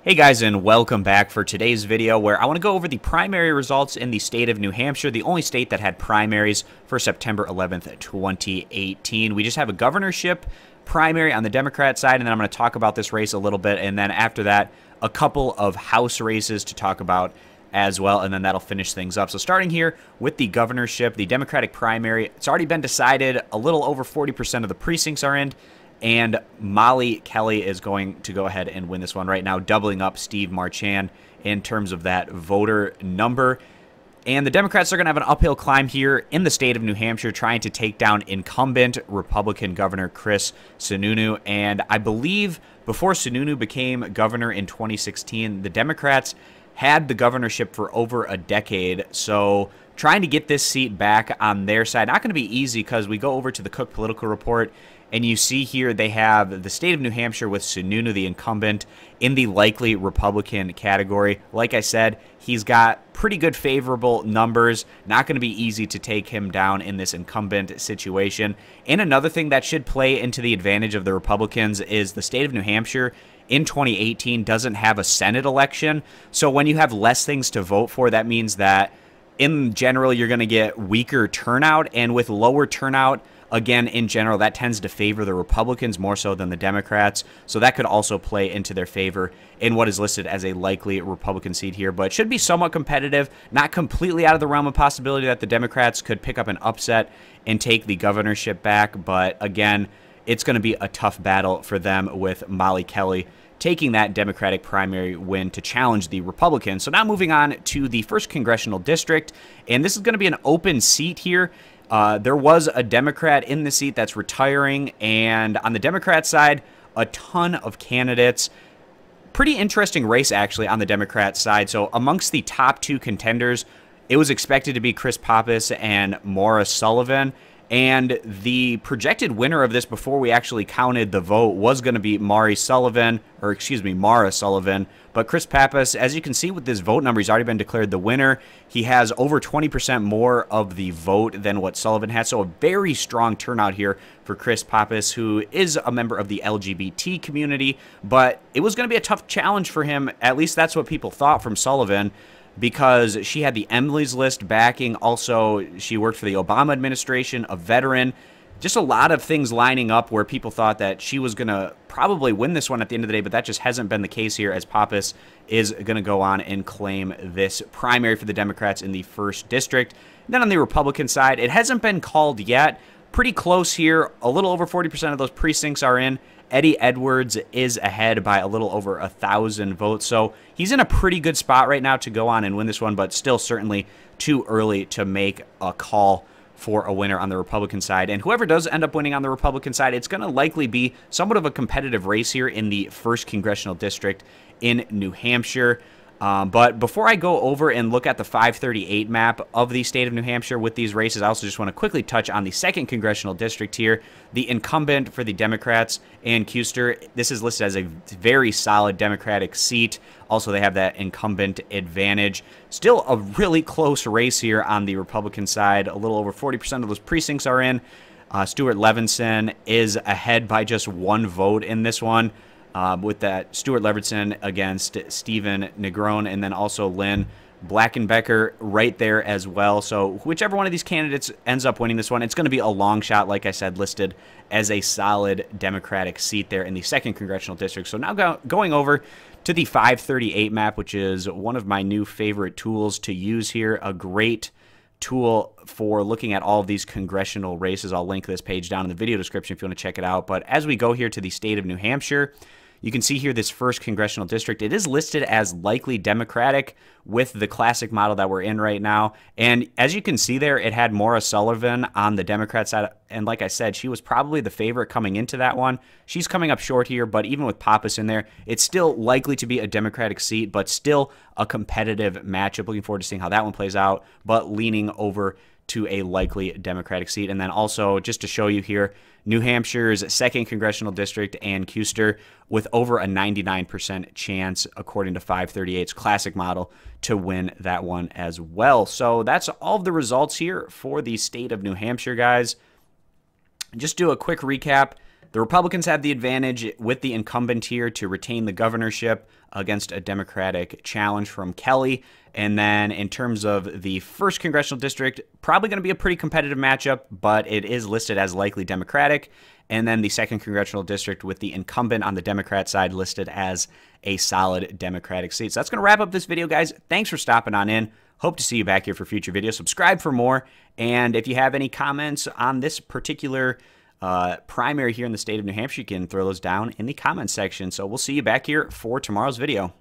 Hey guys, and welcome back for today's video where I want to go over the primary results in the state of New Hampshire, the only state that had primaries for September 11th, 2018. We just have a governorship primary on the Democrat side, and then I'm going to talk about this race a little bit, and then after that, a couple of House races to talk about as well, and then that'll finish things up. So starting here with the governorship, the Democratic primary, it's already been decided. A little over 40% of the precincts are in. And Molly Kelly is going to go ahead and win this one right now, doubling up Steve Marchand in terms of that voter number. And the Democrats are going to have an uphill climb here in the state of New Hampshire, trying to take down incumbent Republican Governor Chris Sununu. And I believe before Sununu became governor in 2016, the Democrats had the governorship for over a decade. So trying to get this seat back on their side, not going to be easy, because we go over to the Cook Political Report, and you see here they have the state of New Hampshire with Sununu, the incumbent, in the likely Republican category. Like I said, he's got pretty good favorable numbers. Not going to be easy to take him down in this incumbent situation. And another thing that should play into the advantage of the Republicans is the state of New Hampshire in 2018 doesn't have a Senate election. So when you have less things to vote for, that means that in general you're going to get weaker turnout. And with lower turnout, again, in general, that tends to favor the Republicans more so than the Democrats. So that could also play into their favor in what is listed as a likely Republican seat here. But should be somewhat competitive, not completely out of the realm of possibility that the Democrats could pick up an upset and take the governorship back. But again, it's going to be a tough battle for them with Molly Kelly taking that Democratic primary win to challenge the Republicans. So now moving on to the 1st Congressional District, and this is going to be an open seat here. There was a Democrat in the seat that's retiring, and on the Democrat side, a ton of candidates. Pretty interesting race, actually, on the Democrat side. So amongst the top 2 contenders, it was expected to be Chris Pappas and Maura Sullivan. And the projected winner of this before we actually counted the vote was going to be Maura Sullivan. But Chris Pappas, as you can see with this vote number, he's already been declared the winner. He has over 20% more of the vote than what Sullivan has. So a very strong turnout here for Chris Pappas, who is a member of the LGBT community. But it was going to be a tough challenge for him. At least that's what people thought from Sullivan, because she had the Emily's List backing. Also, she worked for the Obama administration, a veteran. Just a lot of things lining up where people thought that she was going to probably win this one at the end of the day, but that just hasn't been the case here, as Pappas is going to go on and claim this primary for the Democrats in the 1st District. And then on the Republican side, it hasn't been called yet. Pretty close here. A little over 40% of those precincts are in. Eddie Edwards is ahead by a little over 1,000 votes. So he's in a pretty good spot right now to go on and win this one, but still certainly too early to make a call for a winner on the Republican side. And whoever does end up winning on the Republican side, it's going to likely be somewhat of a competitive race here in the 1st Congressional District in New Hampshire. But before I go over and look at the 538 map of the state of New Hampshire with these races, I also just want to quickly touch on the 2nd Congressional District here. The incumbent for the Democrats, and Kuster, this is listed as a very solid Democratic seat. Also, they have that incumbent advantage. Still a really close race here on the Republican side. A little over 40% of those precincts are in. Stewart Levenson is ahead by just 1 vote in this one. With that Stewart Levenson against Stephen Negron, and then also Lynne Blankenbeker right there as well. So whichever one of these candidates ends up winning this one, it's going to be a long shot, like I said, listed as a solid Democratic seat there in the 2nd Congressional District. So now going over to the 538 map, which is one of my new favorite tools to use here. A great tool for looking at all of these congressional races. I'll link this page down in the video description if you want to check it out. But as we go here to the state of New Hampshire, you can see here this 1st Congressional District. It is listed as likely Democratic with the classic model that we're in right now. And as you can see there, it had Maura Sullivan on the Democrat side. And like I said, she was probably the favorite coming into that one. She's coming up short here, but even with Pappas in there, it's still likely to be a Democratic seat, but still a competitive matchup. Looking forward to seeing how that one plays out, but leaning over to a likely Democratic seat. And then also, just to show you here, New Hampshire's 2nd Congressional District and Kuster with over a 99% chance, according to 538's classic model, to win that one as well. So that's all of the results here for the state of New Hampshire, guys. Just do a quick recap. The Republicans have the advantage with the incumbent here to retain the governorship against a Democratic challenge from Kelly. And then in terms of the 1st congressional district, probably going to be a pretty competitive matchup, but it is listed as likely Democratic. And then the 2nd congressional district with the incumbent on the Democrat side listed as a solid Democratic seat. So that's going to wrap up this video, guys. Thanks for stopping on in. Hope to see you back here for future videos. Subscribe for more. And if you have any comments on this particular primary here in the state of New Hampshire, you can throw those down in the comments section. So we'll see you back here for tomorrow's video.